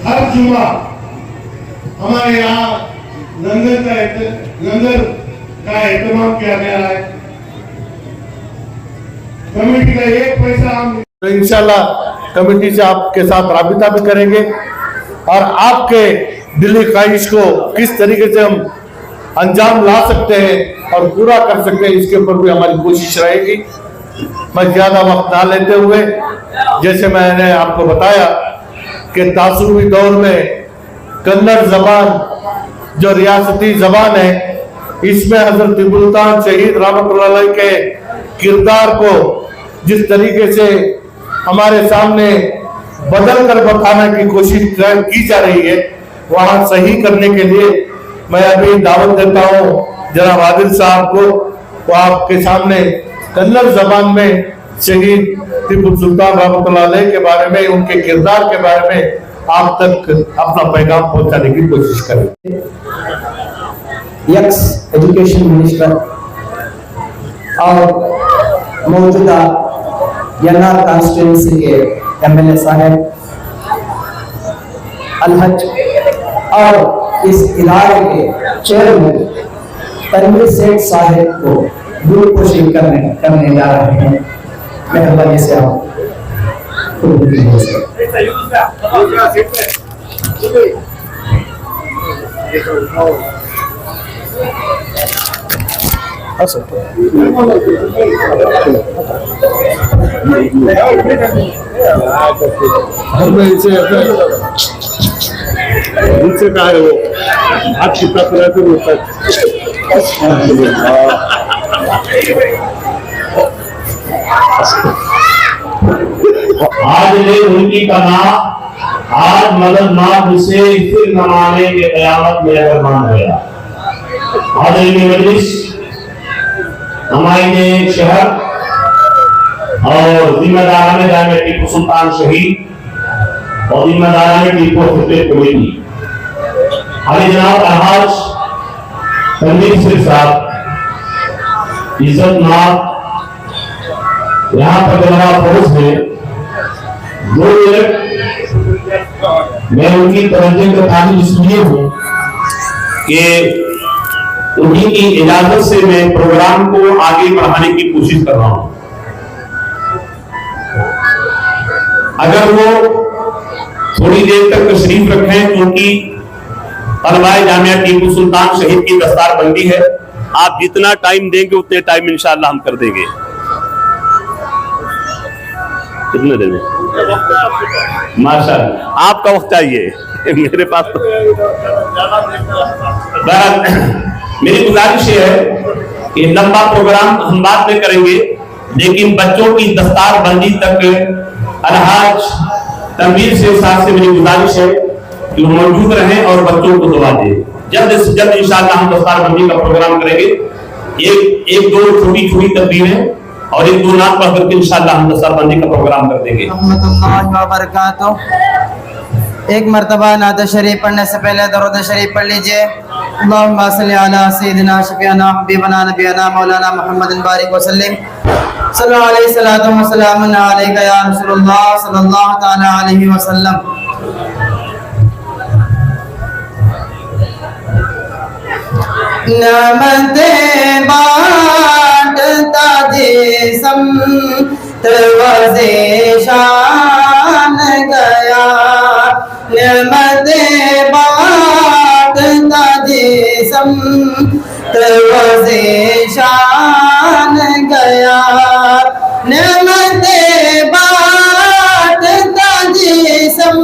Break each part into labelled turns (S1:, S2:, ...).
S1: हर जुमा हमारे यहाँ लंगर का एहतमाम किया गया है। कमेटी का एक पैसा हम इंशाल्लाह कमेटी से आपके साथ राबिता भी करेंगे और आपके दिली ख्वाहिश को किस तरीके से हम अंजाम ला सकते हैं और पूरा कर सकते हैं, इसके ऊपर भी हमारी कोशिश रहेगी। मैं ज्यादा वक्त ना लेते हुए, जैसे मैंने आपको बताया कि तासुबी दौर में कन्नड़ जबान जो रियासती जबान है, इसमें हजरत टिपुसुल्तान शहीद रहमतुल्लाह अलैह के किरदार को जिस तरीके से हमारे सामने बदल कर बताने की कोशिश की जा रही है, वहां सही करने के लिए मैं अभी दावत देता हूँ जनाब आदिल साहब को। वो आपके सामने कन्नड़ जबान में शहीद टीपू सुल्तान रहमतुल्लाह अलैह के बारे में, उनके किरदार के बारे में आप तक अपना पैगाम पहुंचाने की कोशिश करें।
S2: एक्स एजुकेशन मिनिस्टर और मौजूदा यन्नार कॉन्स्टिट्यूंसी के एमएलए साहब, अलहज और इस इदारे के चेयरमैन तनवीर सेठ साहब को गुरुपोषी करने जा रहे हैं। मेहरबानी से आप
S1: उनसे कहा है वो आप कितना तरह से होता
S3: आज ले उनकी कहा आज मदद मार से फिर नमाने के कयामत में अगर मान गया। आज मजलिस हमारे शहर और जिम्मेदार जामे टीपू सुल्तान शहीद और जिम्मेदार टीपू फतेह कमेटी हमारे जनाब अलहाज तनवीर सेठ साहब इज्जत नाथ यहाँ पर जनाब फौज है 2 मिनट मैं उनकी तवज्जो का काबिल इसलिए हूँ कि उन्हीं की इजाजत से मैं प्रोग्राम को आगे बढ़ाने की कोशिश कर रहा हूं। अगर वो थोड़ी देर तक तशरीफ रखें, क्योंकि तलबाए जामिया टीपू सुल्तान शहीद की दस्तार बंदी है। आप जितना टाइम देंगे उतने टाइम इंशाअल्लाह हम कर देंगे। कितने देंगे? माशाअल्लाह, आपका वक्त चाहिए, मेरे पास तो मेरी गुजारिश है कि लंबा प्रोग्राम हम बाद में करेंगे, लेकिन बच्चों की दस्तार बंदी तक अलहाज तनवीर सेठ साहब से मेरी गुजारिश है कि वो मौजूद रहें और बच्चों को दुआ दें। जल्द से जल्द इंशाअल्लाह हम दस्तार बंदी का प्रोग्राम करेंगे। एक दो छोटी छोटी तकरीरें और 1-2 नात पढ़ करके इंशाअल्लाह हम दस्तार बंदी का प्रोग्राम कर देंगे।
S4: एक मर्तबा नात शरीफ पढ़ने से पहले दरूद शरीफ पढ़ लीजिए। अल्लाहुम्मा सल्ली अला सय्यिदिना शफीअना हबीबना नबीना मौलाना मुहम्मदिन बारिक वसल्लम सल्लल्लाहु अलैहि सलातु व सलामुन अलैका या रसूलुल्लाह सल्लल्लाहु तआला अलैहि वसल्लम। नमते बांटता जिस्म दरवाज़े शान गया। नमते बांटता जिस्म दरवाज़े शान गया। नमते बांटता जिस्म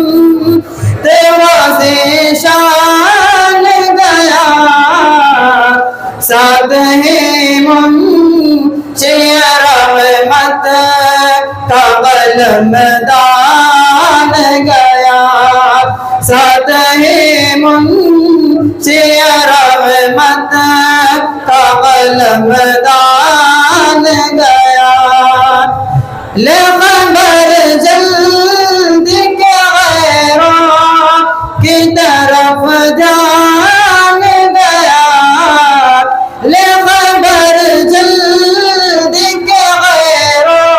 S4: दरवाज़े शान गया। साथ है मुंशे रहमत का कलम दान गया। साथ है मुंशे रहमत का कलम दान गया। ले खबर जल्दी के गैरों की तरफ जान गया। ले खबर जल्दी के गैरों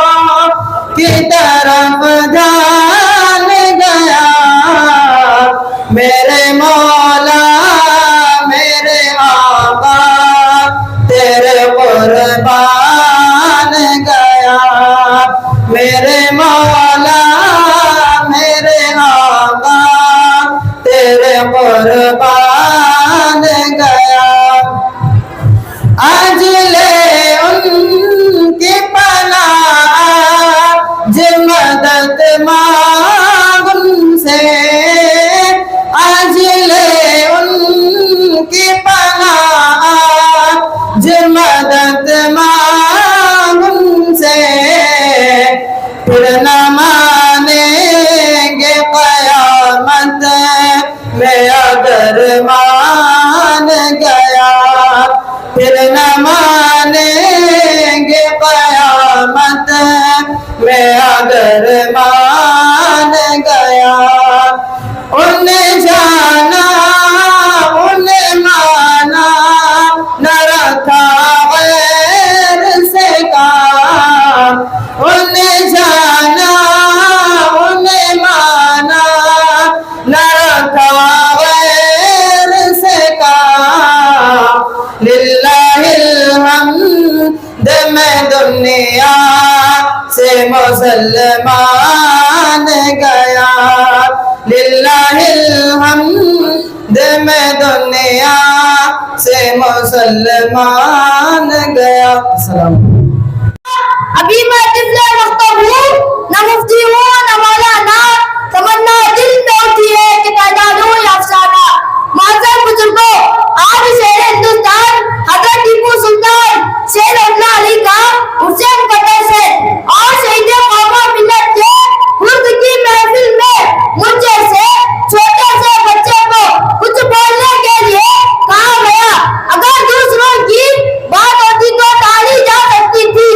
S4: की तरफ जान गया। میرے مولا میرے آقا تیرے قربان گیا، میرے مولا میرے آقا تیرے قربان گیا، آج لے ان کی پناہ جو مدد مانگ ان سے، آج لے ان کی پناہ جو مدد مانگ ان سے، پھر نہ مانیں گے قیامت میں اگر مان گیا، پھر نہ مانیں گے قیامت میں اگر مان گیا، انہیں جانا انہیں مانا نہ رکھا غیر سے کام، انہیں جانا انہیں مانا نہ رکھا غیر سے کام، للہ الحمد میں دنیا سے مسلمان گیا، للہ الحمد میں دنیا سے مسلمان گیا۔ السلام
S5: ابھی میں طفل مکتب ہوں، نہ مفتی ہوں نہ مولانا، تمنا دل میں ہوتی ہے کہ پیدا ہوں یا افسانہ، معذر بزرگوں آج شہر ہندوستان حضرت ٹیپو سلطان شیر اللہ علی کا حسین فتح سے اور شہید قوم و ملت کے خود کی محفل میں مجھ جیسے چھوٹے سے بچے کو کچھ بولنے کے لیے کہا گیا، اگر دوسروں کی بات ہوتی تو ٹالی جا سکتی تھی،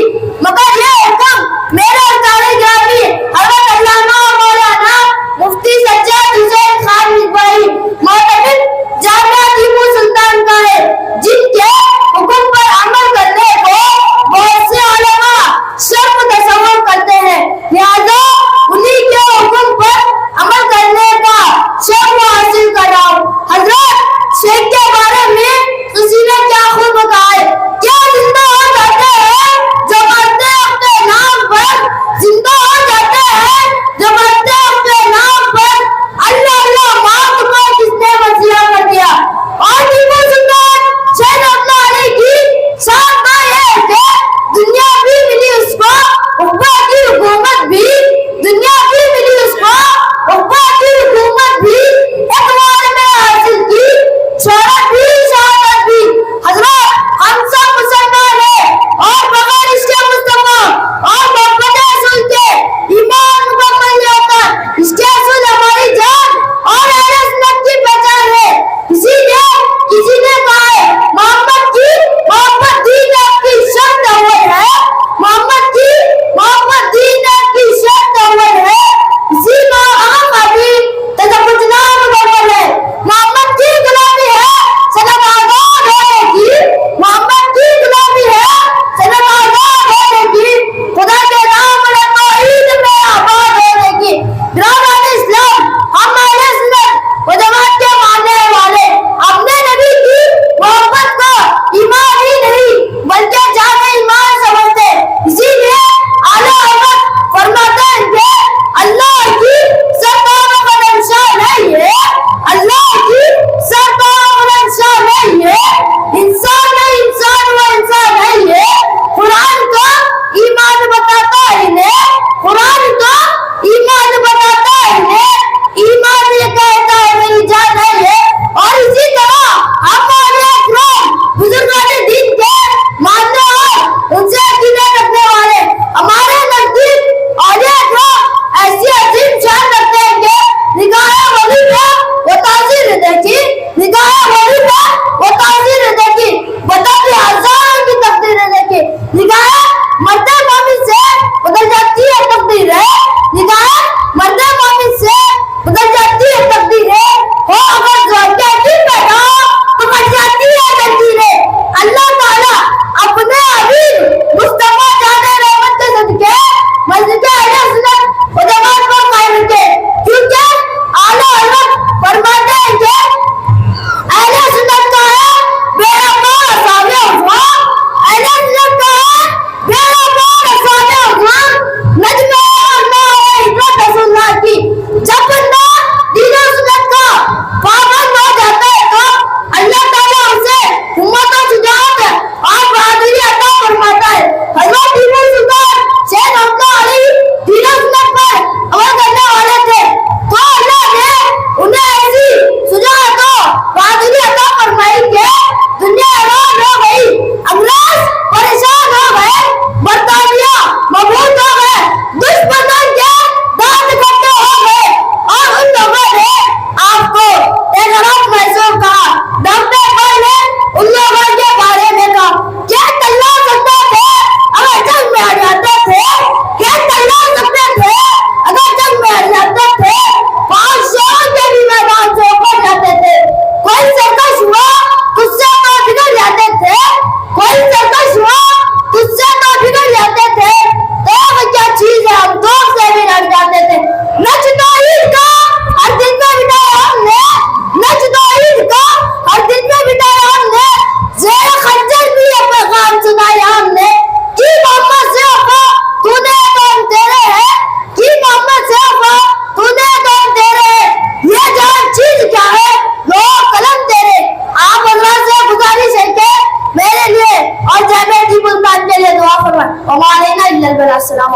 S5: مگر یہ حکم میرے سارے گرامی حضرت علامہ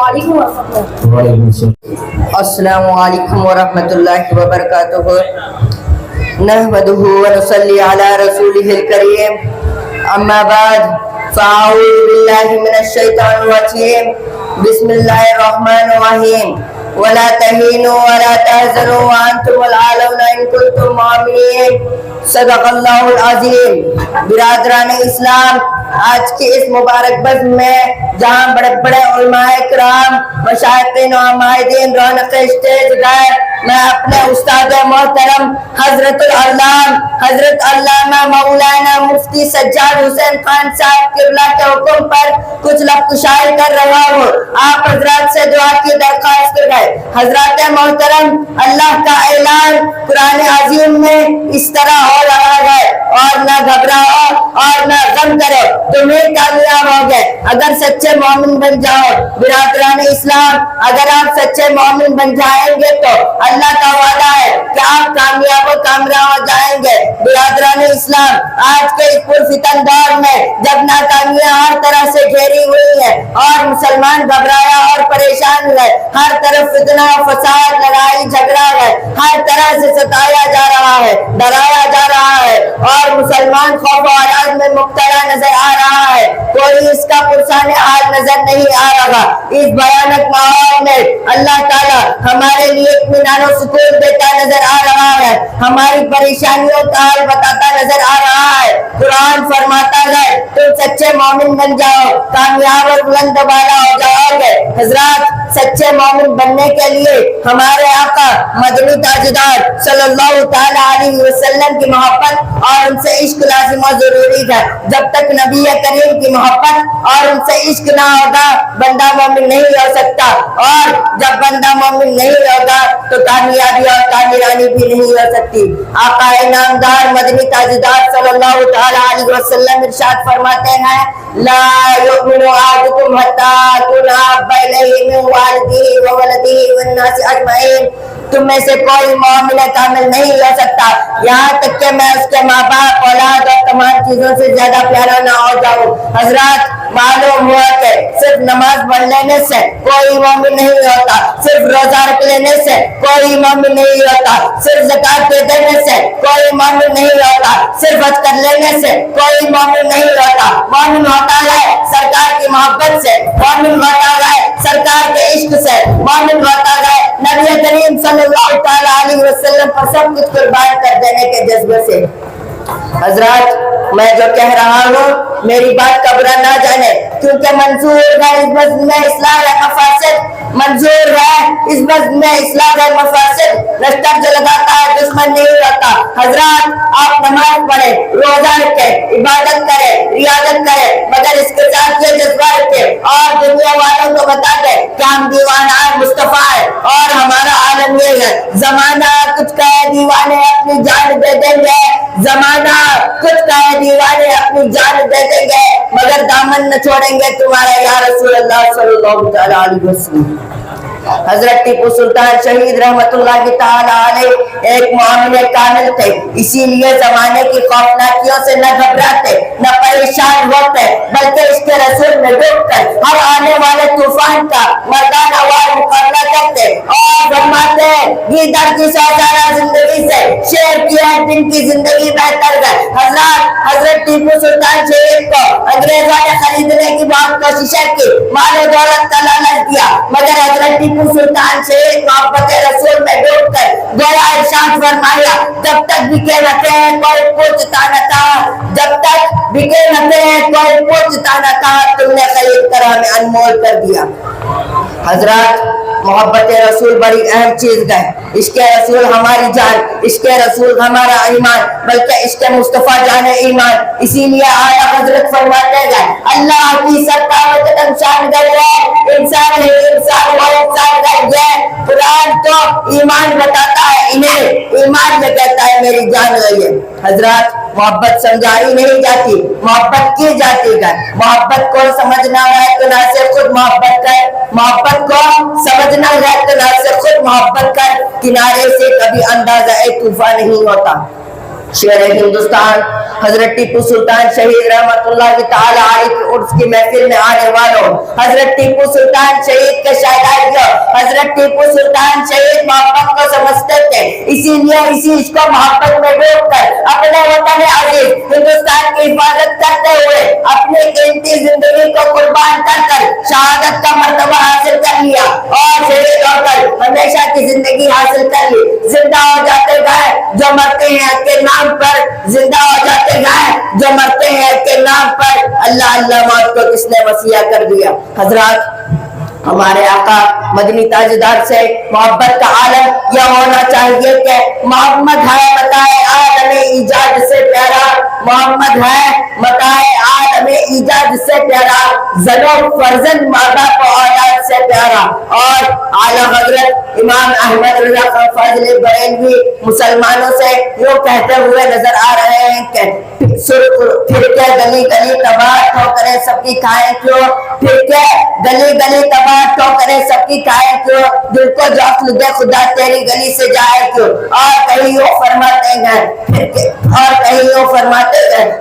S5: علیکم ورحمۃ اللہ۔
S6: السلام علیکم ورحمۃ اللہ وبرکاتہ۔ نحمدہ ونصلی علی رسولہ الکریم، اما بعد فاعوذ باللہ من الشیطان الرجیم، بسم اللہ الرحمن الرحیم۔ ولا تهینوا ولا تحزنوا وانتم العالون ان کنتم مؤمنین۔ صدق اللہ العظیم۔ برادران اسلام، آج کے اس مبارک بزم میں جہاں بڑے بڑے علماء کرام، مشائخین و عمائدین رونق اسٹیج گئے، میں اپنے استاد محترم حضرت العلام حضرت علامہ مولانا مفتی سجاد حسین خان صاحب قبلہ کے حکم پر کچھ لفظ شائع کر رہا ہوں۔ آپ حضرات سے دعا کی درخواست کر گئے۔ حضرات محترم، اللہ کا اعلان قرآن عظیم میں اس طرح ہو رہا ہے، اور نہ گھبراؤ اور نہ غم کرو، تمہیں کامیاب ہوگے اگر سچے مومن بن جاؤ۔ برادران اسلام، اگر آپ سچے مومن بن جائیں گے تو اللہ کا وعدہ ہے کہ آپ کامیاب و کامراب ہو جائیں گے۔ برادران اسلام، آج کے اس پرفتن دور میں جب ناکامیاں ہر طرح سے گھیری ہوئی ہے اور مسلمان گھبرایا اور پریشان ہے، ہر طرف فتنہ فساد لڑائی جھگڑا ہے، ہر طرح سے ستایا جا رہا ہے، ڈرایا جا رہا ہے اور مسلمان خوف و حراس میں مبتلا نظر آ رہا ہے، کوئی اس کا پرسان حال نظر نہیں آ رہا۔ اس بھیانک ماحول میں اللہ تعالیٰ ہمارے لیے اطمینان و سکون دیتا نظر آ رہا ہے، ہماری پریشانیوں کا حل بتاتا نظر آ رہا ہے۔ قرآن فرماتا ہے تم سچے مومن بن جاؤ، کامیاب اور بلند بالا ہو جاؤ گے۔ حضرات، سچے مومن بننے کے لیے ہمارے آقا مدنی تاجدار صلی اللہ تعالی علیہ وسلم کی محبت اور ان سے عشق لازم و ضروری ہے۔ جب تک نبی کریم کی محبت اور ان سے عشق نہ ہوگا، بندہ مومن نہیں ہو سکتا، اور جب بندہ مومن نہیں ہوگا تو کامیابی اور کامیرانی بھی نہیں ہو سکتی۔ آقا انعامدار مدنی تاجدار صلی اللہ تعالی علیہ وسلم ارشاد فرماتے ہیں، لا یؤمن احدکم حتی اکون احب الیہ من والدہ وولدہ والناس اجمعین۔ تم میں سے کوئی مومن کامل نہیں ہو سکتا یہاں تک کہ میں اس کے ماں باپ، اولاد اور تمام چیزوں سے زیادہ پیارا نہ ہو جاؤں۔ حضرات، معلوم ہوا کہ صرف نماز پڑھ لینے سے کوئی مومن نہیں ہوتا، صرف روزہ رکھ لینے سے کوئی مومن نہیں ہوتا، صرف زکات دے دینے سے کوئی مومن نہیں ہوتا، صرف حج کر لینے سے کوئی مومن نہیں ہوتا۔ مومن ہوتا ہے سرکار کی محبت سے، مومن ہوتا ہے سرکار کے عشق سے، مومن ہوتا ہے نبی کریم صلی اللہ تعالی علیہ وسلم پر سب کچھ قربان کر دینے کے جذبے سے۔ حضرات، میں جو کہہ رہا ہوں میری بات کا برا نہ جانے، کیونکہ منظور ہے اس بزم میں اصلاح مفاسد، منظور ہے اس بزم میں اصلاح مفاسد۔ لشکر جو لگاتا ہے دشمن نہیں ہوتا۔ حضرات، آپ نماز پڑھیں، روزہ رکھیں، عبادت کریں، ریاضت کریں، مگر اس کے ساتھ یہ جذبہ رکھیں اور دنیا والوں کو بتا دیں کہ ہم دیوانہ مصطفیٰ ہیں اور ہمارا عالم یہ ہے۔ زمانہ کچھ کہے دیوانے اپنی جان دے دیں گے، زمانہ کچھ کہے دیوانے اپنی جان دے دیں گے، مگر دامن نہ چھوڑیں گے تمہارا یا رسول اللہ صلی اللہ علیہ وسلم۔ حضرت ٹیپو سلطان شہید رحمت اللہ تعالی علیہ ایک مومن کامل تھے، اسی لیے زمانے کی خوفناکیوں سے نہ گھبراتے نہ پریشان ہوتے، بلکہ اس کے رسول میں ڈوب کر ہر آنے والے طوفان کا مردانہ وار مقابلہ کرتے اور فرماتے گیدڑ کی شاہجہاں زندگی سے شیر کی ہے دن کی زندگی بہتر ہے۔ حضرت ٹیپو سلطان شہید کو انگریزوں نے خریدنے کی بہت کوششیں کی، مال و دولت کا لالچ دیا، مگر حضرت ٹیپو سلطان شہید محبت رسول میں ڈوب کر گویا ارشاد فرمایا، جب تک بکے نہ تھے کوئی پوچھتا نہ تھا، جب تک بکے نہ تھے کوئی پوچھتا نہ تھا، تم نے خرید کر ہمیں انمول کر دیا۔ حضرات، محبت رسول بڑی اہم چیز ہے۔ عشق رسول ہماری جان، عشق رسول ہمارا ایمان، بلکہ عشق مصطفیٰ جان ایمان۔ اسی لیے آیا حضرت فرماتے ہیں اللہ کی سرکار قدم شان گئے انسان ہے انسان وہ انسان گئے۔ قرآن تو ایمان بتاتا ہے انہیں، ایمان میں کہتا ہے میری جان گئی ہے۔ حضرات، محبت سمجھائی نہیں جاتی، محبت کی جاتی ہے۔ محبت کو سمجھنا ہے تو نہ سے خود محبت کر، محبت کو سمجھنا ہے تو نہ سے خود محبت کر، کنارے سے کبھی اندازہ طوفان نہیں ہوتا۔ شیر ہندوستان حضرت ٹیپو سلطان شہید رحمتullah تعالی علیہ کے عرس کی محفل میں آنے والوں، حضرت ٹیپو سلطان شہید کے شہدائیوں، حضرت ٹیپو سلطان شہید محبت کو سمجھتے تھے، اسی لیے اسی عشق و محبت میں ڈوب کر اپنے وطن عزیز ہندوستان کی حفاظت کرتے ہوئے اپنی قیمتی زندگی کو قربان کر کر شہادت کا مرتبہ حاصل کر لیا اور شہید ہو کر ہمیشہ کی زندگی حاصل کر لی۔ زندہ ہو جاتے گئے جو مرتے ہیں کے نام پر، زندہ ہو جاتے گئے جو مرتے ہیں کے نام پر، اللہ اللہ موت کو کس نے وسیع کر دیا۔ حضرات، ہمارے آقا مدنی تاجدار سے محبت کا عالم یہ ہونا چاہیے کہ محمد ہے متائے عالم ایجاد سے پیارا، محمد ہے متائے عالم ایجاد سے پیارا، زنو فرزند ماں باپ اولاد سے پیارا۔ اور اعلیٰ حضرت امام احمد رضا خان فاضل بریلوی مسلمانوں سے یوں کہتے ہوئے نظر آ رہے ہیں کہ پھر کے گلی گلی تباہ ٹھوکریں سب کی کھائیں کیوں، پھر کے گلی گلی تباہ ٹھوکریں سب کی کھائیں کیوں، دل کو جوف دے خدا تیری گلی سے جائے کیوں۔ اور کہیں یوں فرماتے گئے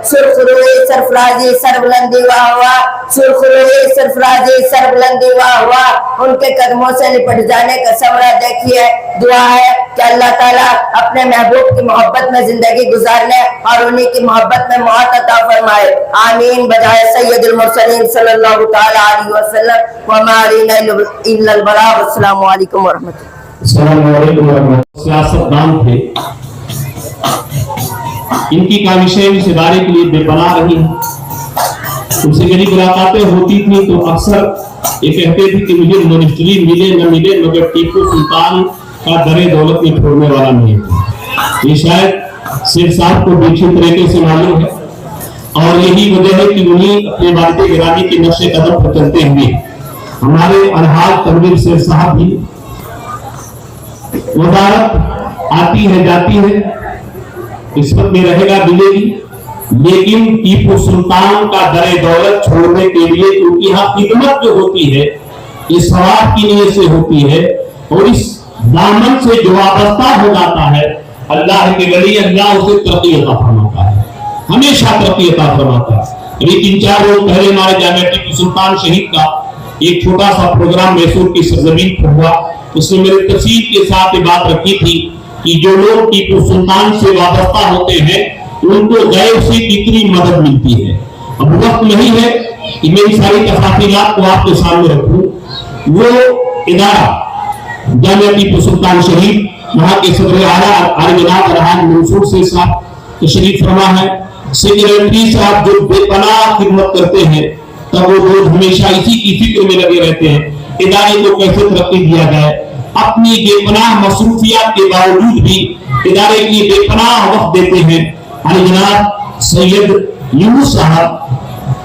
S6: سرخ روئی سرفرازی سربلندی واہ واہ، سرخ روئی سرفرازی سربلندی واہ واہ، ان کے قدموں سے لپٹ جانے کا ثمرہ دیکھیے۔ دعا ہے کہ اللہ تعالیٰ اپنے محبوب کی محبت میں زندگی گزارنے اور انہی کی محبت میں موت عطا فرمائے، آمین بجائے سید المرسلین صلی اللہ تعالی علیہ وسلم۔ وما علینا الا البلاغ۔ السلام علیکم ورحمۃ اللہ۔
S3: السلام علیکم ورحمۃ اللہ۔ سیاستدان تھے، ان کی کاوشیں اس ادارے کے لیے بے پناہ رہی ہیں۔ ان سے میری ملاقاتیں ہوتی تھیں تو اکثر یہ کہتے تھے کہ مجھے منسٹری ملے نہ ملے مگر ٹیپو سلطان کا در دولت میں چھوڑنے والا نہیں ہے۔ یہ شاید شیر صاحب کو بھی اچھی طریقے سے معلوم ہے، اور یہی وجہ ہے کہ انہیں اپنے والد گرامی کے نقش قدم پر چلتے ہوئے ہمارے الحاج تنویر شیر صاحب بھی وزارت آتی ہے جاتی ہے، قسمت میں رہے گا ملے گی، لیکن ٹیپو سلطان کا در دولت چھوڑنے کے لیے کیونکہ یہاں خدمت جو ہوتی ہے یہ ثواب کی نیت سے ہوتی ہے، اور اس دامن سے جو وابستہ ہو جاتا ہے اللہ کے ولی اللہ اسے ترقی عطا فرماتا ہے، ہمیشہ ترقی عطا فرماتا ہے۔ ابھی 3-4 روز پہلے ہمارے جامعہ ٹیپو سلطان شہید کا ایک چھوٹا سا پروگرام میسور کی سرزمین پر ہوا، اس میں میرے تفصیل کے ساتھ یہ بات رکھی تھی کہ جو لوگ ٹیپو سلطان سے وابستہ ہوتے ہیں ان کو غیب سے کتنی مدد ملتی ہے۔ اب وقت نہیں ہے کہ میں ان ساری تفصیلات کو آپ کے سامنے رکھوں۔ وہ ادارہ جامعہ ٹیپو سلطان شہید، وہاں کے صدر اعلیٰ جناب الحاج منصور سے صاحب تشریف فرما ہے، سیکریٹری صاحب جو بے پناہ خدمت کرتے ہیں، تب وہ لوگ ہمیشہ اسی کی فکر میں لگے رہتے ہیں ادارے کو کیسے ترقی دیا جائے۔ اپنی بے پناہ مصروفیات کے باوجود بھی ادارے کی بے پناہ وقت دیتے ہیں۔ جناب سید یونس صاحب،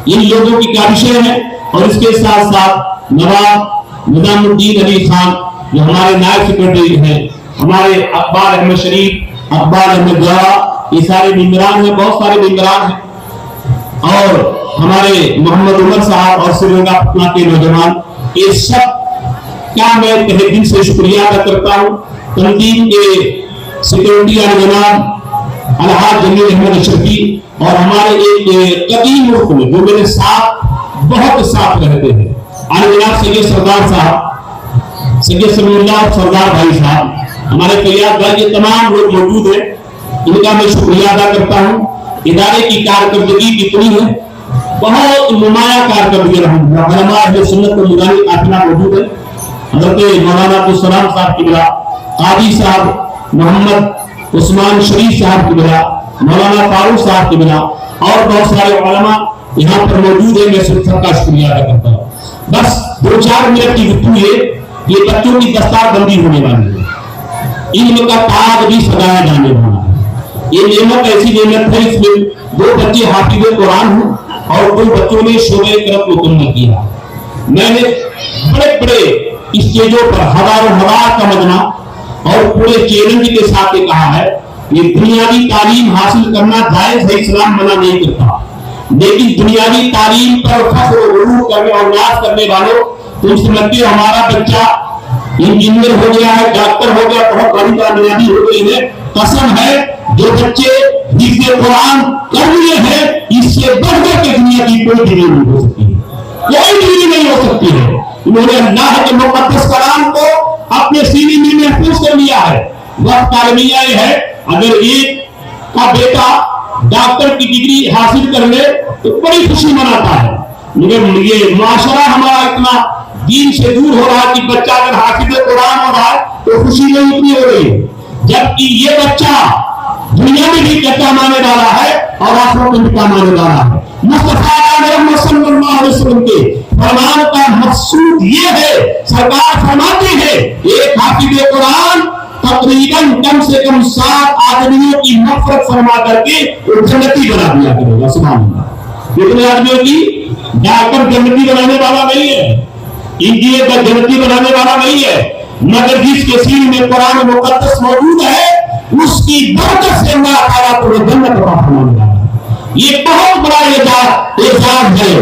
S3: ان لوگوں کی کاوشیں ہیں، اور اس کے ساتھ ساتھ نواب نظام الدین علی خان جو ہمارے نائب سیکرٹری ہیں، ہمارے اقبال احمد شریف، اقبال احمد جوا، یہ سارے ممبران ہیں، بہت سارے ممبران ہیں، اور ہمارے محمد عمر صاحب اور سرینگا پٹنہ کے نوجوان، یہ سب کیا میں تہہ دل سے شکریہ ادا کرتا ہوں۔ تنظیم کے سیکرٹری جناب الحاج جمیل احمد اشرفی اور ہمارے ایک قدیم رکن جو میرے ساتھ بہت ساتھ رہتے ہیں، جناب سید سردار صاحب، سید سمی اللہ سردار بھائی صاحب، ہمارے فیاض بھائی، یہ تمام لوگ موجود ہیں، ان کا میں شکریہ ادا کرتا ہوں۔ ادارے کی کارکردگی کتنی ہے، بہت نمایاں کارکردگی رہا۔ علماء اہل سنت و مدانی قافلہ موجود ہے، حضرت مولانا عبدالسلام صاحب کی بلا، قاضی صاحب محمد عثمان شریف صاحب کی بلا، مولانا فاروق صاحب کی بلا، اور بہت سارے علماء یہاں پر موجود ہیں۔ میں سب کا شکریہ ادا کرتا ہوں۔ بس 2-4 منٹ کی گفتگو ہے، یہ بچوں کی دستار بندی ہونے والی ہے، علم کا تاج بھی سجایا جانے والا ہے۔ یہ نعمت ایسی نعمت ہے، اس میں 2 بچے حافظ قرآن ہوں اور 2 بچوں نے شعبہ کرب مکمل کیا۔ میں نے بڑے بڑے اسٹیجوں پر ہزار کا مجمع اور پورے چیلنج کے ساتھ یہ کہا ہے، یہ دنیاوی تعلیم حاصل کرنا جائز ہے، اسلام منع نہیں کرتا، لیکن دنیاوی تعلیم پر فخر و غرور کرنے اور ناز کرنے والوں، تم سمجھتے ہو ہمارا بچہ انجینئر ہو گیا ہے، ڈاکٹر ہو گیا، بہت بڑی کامیابی ہو گئی ہے، قسم ہے جو بچے حفظ कुरान कर लिए हैं, इससे बढ़कर के दुनिया की कोई डिग्री नहीं हो सकती, कोई डिग्री नहीं हो सकती है। इन्होंने अल्लाह के मुक़द्दस कलाम को अपने सीने में महफूज कर लिया है। वक्त अलमिया है, अगर एक का बेटा डॉक्टर की डिग्री हासिल कर ले तो बड़ी खुशी मनाता है, मगर ये माशरा हमारा इतना दीन से दूर हो रहा है कि बच्चा अगर हाफिज कुरान हो रहा है तो खुशी नहीं उतनी हो रही है, जबकि ये बच्चा दुनिया में भी कच्चा माने वाला है और आखिरत में भी माने वाला है। मुस्तफा सल्लल्लाहु अलैहि वसल्लम के फरमान का मकसूद ये है, सरकार फरमाते हैं एक हाफिज कुरान तकरीबन कम से कम 7 आदमियों की मग़फ़िरत फरमा करके वो जन्नती बना दिया करेगा। सुभान अल्लाह। कितने आदमियों की? डॉक्टर जन्नती बनाने वाला नहीं है, इंजीनियर का जन्नती बनाने वाला नहीं है, मगर जिसके सीने में कुरान मुक़द्दस मौजूद है उसकी बरकत से अल्लाह ताला को जन्नत अता फरमाने वाला है। ये बहुत बड़ा एजाज है,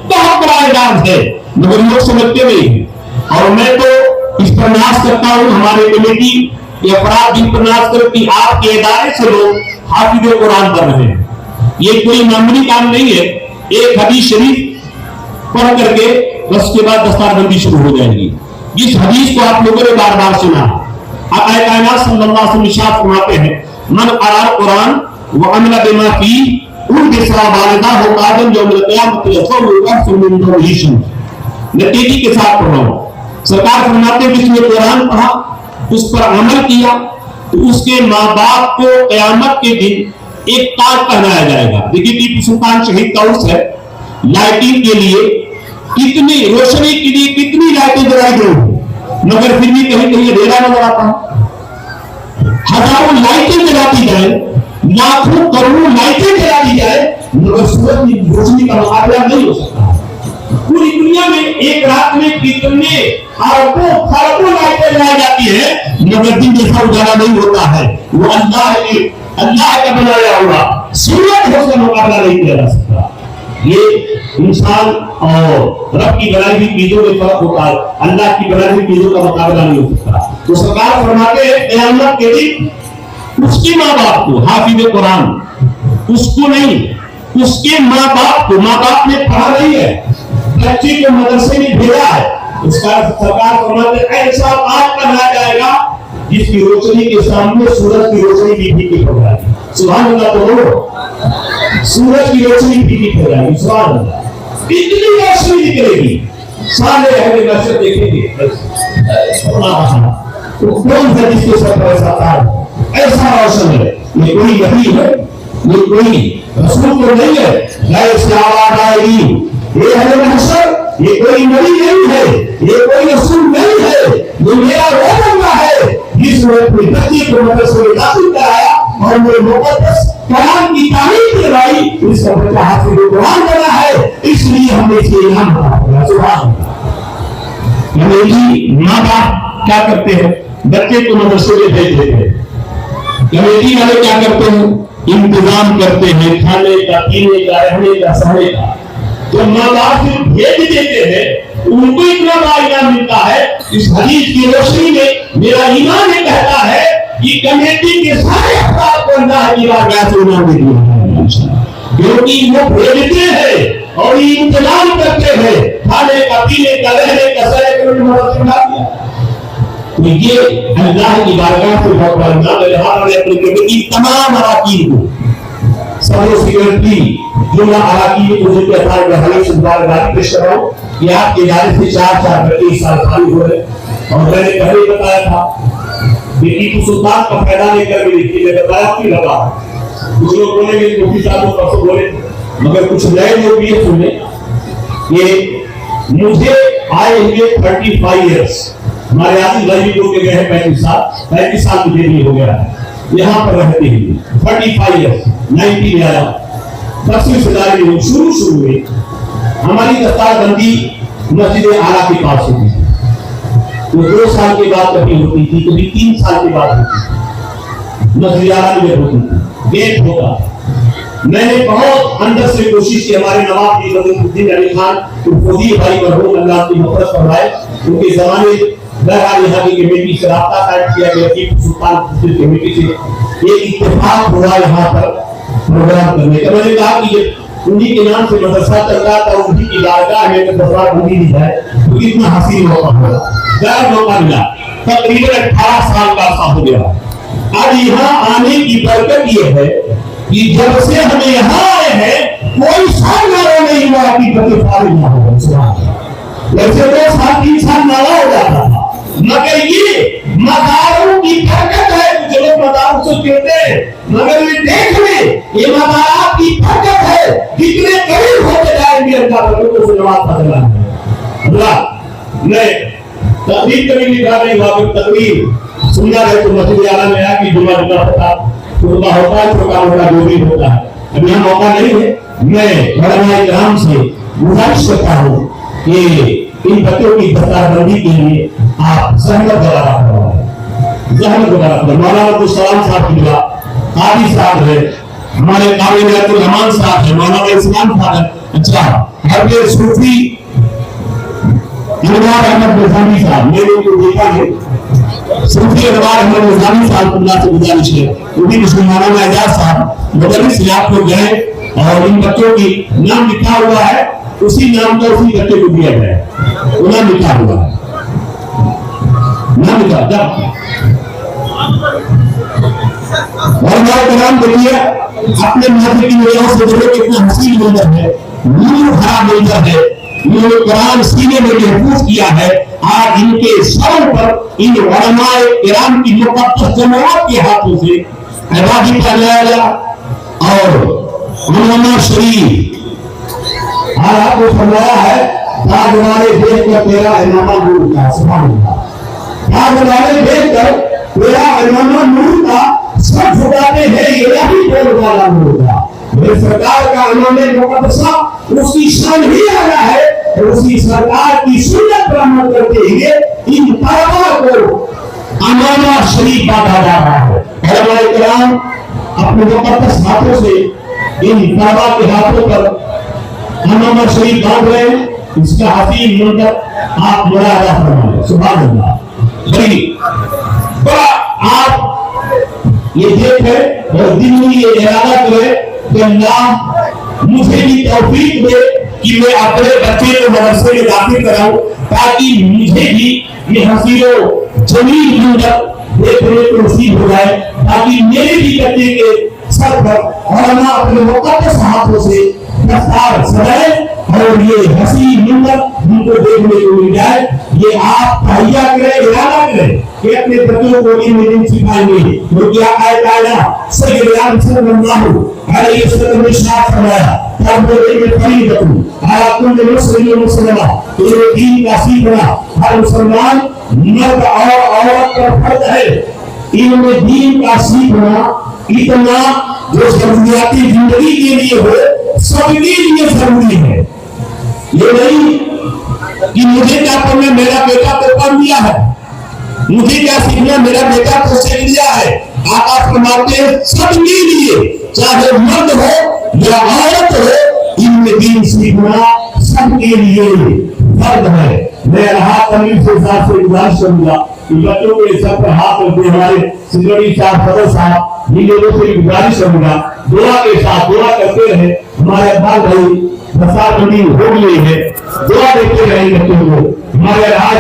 S3: बहुत बड़ा एजाज है, मगर लोग समझते नहीं है। और मैं तो इस पर नाज करता हूँ, हमारे कमेटी के अफराद जिन पर नाज करती, आपके इदारे से लोग हाफिज कुरान बन रहे हैं। ये कोई मामूली काम नहीं है, एक हदीस शरीफ पढ़ करके बस के बाद दस्तारबंदी शुरू हो जाएगी। इस हदीस को आप लोगों ने बार बार सुना। आका कायनात सल्लल्लाहु अलैहि वसल्लम इरशाद फरमाते हैं, मन अरा कुरान व अमला बिमा फी उनके सवा वालिदा हो कादम यौमुल क़यामत यखुम नतीजे के साथ पढ़ रहा हूं। सरकार फरमाते हैं जिसने कुरान पढ़ा उस पर अमल किया तो उसके माँ बाप को क़यामत के दिन एक ताज पहनाया जाएगा। देखिए टीपू सुल्तान शहीद का उर्स है, लाइटिंग के लिए कितनी रोशनी के लिए कितनी लाइटें जलाई गई, मगर फिर भी कहीं कहीं अंधेरा नजर आता है। हजारों लाइटें जलाती जाए, लाखों करोड़ों लाइटें जला दी जाए, मगर सूरज की रोशनी का मुकाबला नहीं हो सकता। पूरी दुनिया में एक रात में कितने अरबों खरबों लाइटें जलाई जाती है, मगर दिन जैसा उजाला नहीं होता है। वो अल्लाह का बनाया हुआ सूरज उसका मुकाबला नहीं किया जा सकता। ये इंसान और रब की बनाई हुई चीजों में फर्क होता है, अल्लाह की बनाई हुई चीजों का मुकाबला नहीं हो सकता। तो सरकार फरमाते हैं क़यामत के दिन उसके माँ बाप को, हाफिज कुरान उसको नहीं, उसके माँ बाप को, माँ बाप ने पढ़ा नहीं है, बच्चे को मदरसे में भेजा है, उसका सरकार फरमाते ऐसा आज बनाया जाएगा जिसकी रोशनी के सामने सूरज की रोशनी भी फीकी हो जाएगी। सुभान अल्लाह। तो बोलो, सूरज की रोशनी फीकी हो जाएगी। सुभान अल्लाह। इतनी रोशनी निकलेगी, सारे अहले मस्जिद देखेंगे तो कौन सा जिसके सर पर ऐसा ताज, ऐसा रोशन है। ये कोई नबी है, ये कोई रसूल तो नहीं है, ऐसी आवाज आएगी, ये अहले महशर, ये कोई नबी नहीं है, ये कोई रसूल नहीं है, ये मेरा वो बंदा है जिसने अपनी बच्ची को मदरसे में दाखिल कराया और मेरे मुक़द्दस कलाम की तारीफ करवाई, इसका बच्चा हाफिज कुरान बना है, इसलिए हमने इसे इनाम दिया। सुभान अल्लाह। कमेटी माँ बाप क्या करते हैं, बच्चे को मदरसे में भेज देते हैं, कमेटी वाले क्या करते हैं, इंतजाम करते हैं खाने का, पीने का, रहने का, सहने का। तो माँ बाप से भेज देते हैं, उनको इतना बड़ा इनाम मिलता है। इस हदीस की रोशनी में मेरा ईमान ये कहता है कि कमेटी के सारे अफराद को अल्लाह की बारगाह से इनाम दे दिया है, क्योंकि वो भेजते हैं और इंतजाम करते हैं खाने का, पीने का, रहने का, सहने का। तो ये अल्लाह की बारगाह से बहुत बड़ा इनाम है। हमारे अपनी कमेटी तमाम अराकीन को सबसे सिक्योरिटी जुमला अराकीन को जिनके अथार में हमें सुधार गाड़ी पेश कर रहा हूँ कि आपके इदारे से 4 बच्चे इस साल खाली हो रहे। और मैंने पहले बताया था बेटी को सुल्तान का फायदा लेकर भी देखिए, मैं बताया कि लगा कुछ लोग बोलेंगे मुफ्ती साहब को परसों बोले, मगर कुछ नए लोग ये सुने कि मुझे आए हुए 35 ईयर्स, हमारे आदि भाई लोग के गए हैं 35 साल मुझे भी हो गया है यहाँ पर रहते हुए 35 ईयर्स 90 में आया। 10वीं सदी में शुरू में हमारी दस्तारबंदी मस्जिद आला के पास होती थी, तो 2 साल के बाद कभी होती थी, कभी 3 साल के बाद होती थी, मस्जिद आला में होती थी, गेट होगा। मैंने बहुत अंदर से कोशिश की, हमारे नवाब जी नजरुद्दीन अली खान फौजी भाई मरहूम अल्लाह की मग़फ़िरत फरमाए, उनके जमाने बहरहाल यहाँ की कमेटी से राब्ता कायम किया गया, टीपू सुल्तान कमेटी से एक इत्तेफाक हुआ यहाँ पर प्रोग्राम करने का। मैंने कहा कि ये उन्हीं के नाम से मदरसा चल रहा था, उन्हीं की बारगाह में मदरसा बनी नहीं है, तो कितना हसीन मौका मिला, गैर मौका मिला। तकरीबन 18 साल का अर्सा हो गया। अब यहाँ आने की बरकत ये है कि जब से हमें यहाँ आए हैं कोई साल नहीं हुआ कि प्रतिफल ना हो। वैसे 2 साल 3 साल नाला हो जाता था, मगर ये मदारों की बरकत है। चलो मदारों से कहते हैं, मगर ये देख ले ये मदारात की बरकत है, कितने करीब होते जाएंगे अल्लाह को नवाज फजला है। अल्लाह ने तकरीर कभी लिखा नहीं हुआ, तकरीर सुनना है तो मस्जिद आला में आया कि जुमा जुमा होता है, प्रोग्राम होता, जो भी होता है। अब यहाँ मौका नहीं है, मैं उलमाए किराम से गुजारिश करता हूँ कि इन बच्चों की दस्तारबंदी के लिए आप जहमत दोबारा करवाएं, जहमत दोबारा करें। मौलाना अब्दुल सलाम साहब की दुआ, काजी साहब है, हमारे काबिल अब्दुल रहमान साहब है, मौलाना इस्लाम साहब है, अच्छा हर के सूफी अनवार अहमद निजामी साहब, मैंने उनको देखा है, सूफी अनवार अहमद निजामी साहब अल्लाह से गुजारिश है, उन्हीं मुसलमानों में एजाज साहब मुदर्रिस से आप लोग गए और इन बच्चों की नाम लिखा हुआ है, उसी नाम का उसी बच्चे को दिया गया है, वो नाम लिखा हुआ है, नाम लिखा जब और हमारे नाम देखिए अपने माथे की वजह से जो कितना हसीन मंजर है, नूर भरा मंजर है, ये कुरान सीने में महफूज किया है। आज इनके सर पर इन उलमाए किराम की मुक़द्दस जमात के हाथों से इबादत का लाया और उलमा शरीफ आज आपको फरमाया है, आज हमारे देश का तेरा इमामा नूर का, सुभान अल्लाह, आज हमारे देश का तेरा इमामा नूर का सब फुटाते हैं, यही बोल वाला नूर का। मेरे सरकार का इमाम मुक़द्दसा उसकी शान ही आया है और उसी सरकार की सुन्नत पर अमल करते हुए इन तलबा को अमामा शरीफ बांटा जा रहा है। उलमाए किराम अपने मुक़द्दस हाथों से इन तलबा के हाथों पर अमामा शरीफ बांध रहे हैं। इसका हसीन मंजर आप मुलाहिजा फरमाएं, सुभान अल्लाह। बड़ा आप ये देखे और दिल में ये इरादा करे कि अल्लाह मुझे भी तौफीक दे कि मैं अपने बच्चे को मदरसे में दाखिल कराऊं, ताकि मुझे भी ये हसीनो जमीन मंजर देखने को नसीब हो जाए, ताकि मेरे भी बच्चे के सर पर उलमा अपने मुक़द्दस हाथों से दस्तार सजाए और ये हसीन मंजर उनको देखने को मिल जाए। ये आप तहिया करें, इरादा करें कि अपने बच्चों को इन दिन सिखाएंगे, जो क्या आया सल्लल्लाहु अलैहि वसल्लम ने इरशाद फरमाया, तब में फरीदतुन अला कुल्लि मुस्लिम मुस्लिमा, ये दीन का सीखना हर मुसलमान मर्द और औरत पर फर्ज है। इनमें दीन का सीखना इतना जो जरूरियाती जिंदगी के लिए हो, सबके लिए जरूरी है। ये नहीं कि मुझे क्या पढ़ना, मेरा बेटा तो पढ़ लिया है, मुझे क्या सीखना, मेरा बेटा तो सीख लिया है। आका फरमाते हैं सबके लिए, चाहे मर्द हो या औरत हो, इनमें दीन सीखना सबके लिए फर्ज है। मैं हाथ अमीर से साथ से गुजारिश करूंगा कि बच्चों के सर पर हाथ रखते हमारे सिक्योरिटी साहब सदर साहब इन लोगों से गुजारिश करूंगा, दुआ के साथ दुआ करते रहे। हमारे अब्बास भाई दस्तारबंदी हो गई है, दुआ देते रहे बच्चों को। हमारे आज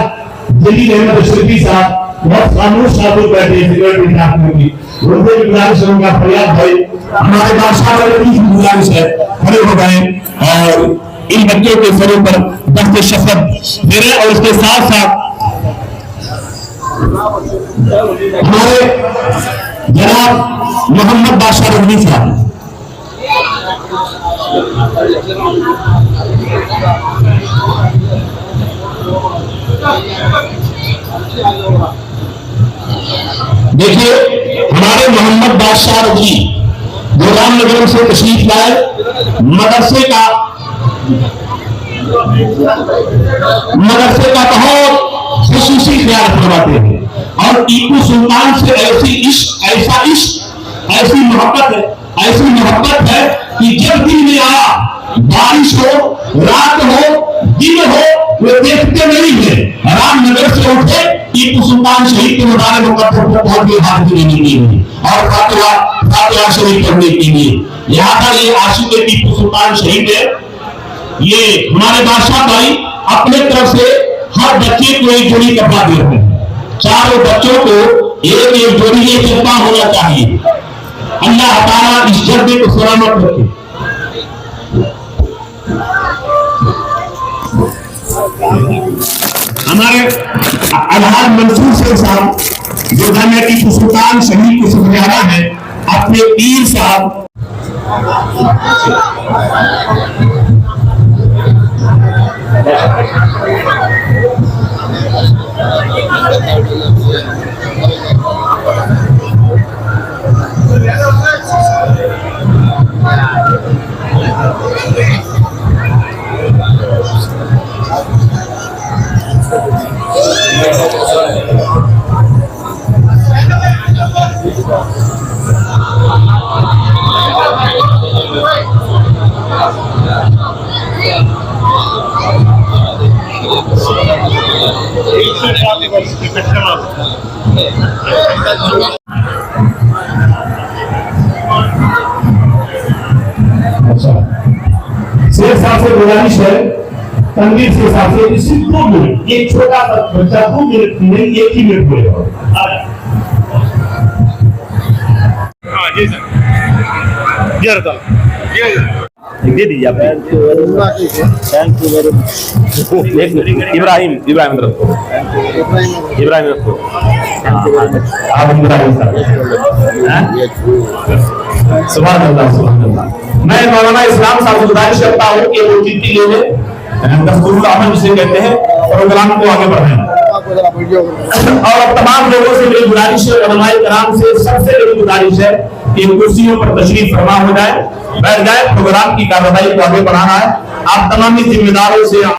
S3: जलील अहमद अशरफी साहब बहुत खामोश साधु बैठे सिक्योरिटी साहब की, उनसे भी गुजारिश करूंगा। फरियाद भाई हमारे बादशाह वाले की गुजारिश है, खड़े हो गए और इन बच्चों के सरों पर दस्त शफकत दे रहे। और इसके साथ साथ हमारे जनाब मोहम्मद बादशाह रजवी साहब देखिए, हमारे मोहम्मद बादशाह रजवी जो रामनगर से तशरीफ लाए, मदरसे का बहुत खुसूसी ख्याल फरमाते हैं और टीपू सुल्तान से ऐसा इश्क ऐसी मोहब्बत है कि जब दिन में आया, बारिश हो, रात हो, दिन हो, वे देखते नहीं है। रामनगर से उठे टीपू सुल्तान शहीद के मुबारक मुकद्दस पर पहुंच के हाथ देने के लिए और फातिहा शरीफ पढ़ने के लिए। लिहाजा ये आशिक टीपू सुल्तान शहीद है, ये हमारे बादशाह भाई अपने तरफ से हर बच्चे को एक जोड़ी कपड़ा दे रहे हैं। चारों बच्चों को एक एक जोड़ी ये जज्बा होना चाहिए। अल्लाह ताला इस जज्बे को सलामत रखे। हमारे अलहाज मंसूर शेख साहब जो जामिया टीपू सुल्तान शहीद के सुबहाना है, अपने पीर साहब शेख साहब से गुजारिश है, तनवीर शेख साहब से सिर्फ 2 मिनट, एक छोटा सा बच्चा 2 मिनट नहीं, 1 ही मिनट बोलेगा। जी सर, दे दीजिए आप। Thank you very much. Ibrahim रखो, इब्राहिम रखो। आप इब्राहिम साहब, सुभान अल्लाह, सुभान अल्लाह। मैं मौलाना इस्लाम साहब से गुजारिश करता हूँ कि वो चिट्ठी ले लें, दस्तूरुल अमल जिसे कहते हैं, प्रोग्राम को आगे बढ़ाएं। और अब तमाम लोगों से मेरी गुजारिश है, उलमाए कराम से सबसे मेरी गुजारिश है कि कुर्सियों पर तशरीफ फरमा हो जाए, बैठ जाए, प्रोग्राम की कार्रवाई को आगे बढ़ाना है। आप तमाम जिम्मेदारों से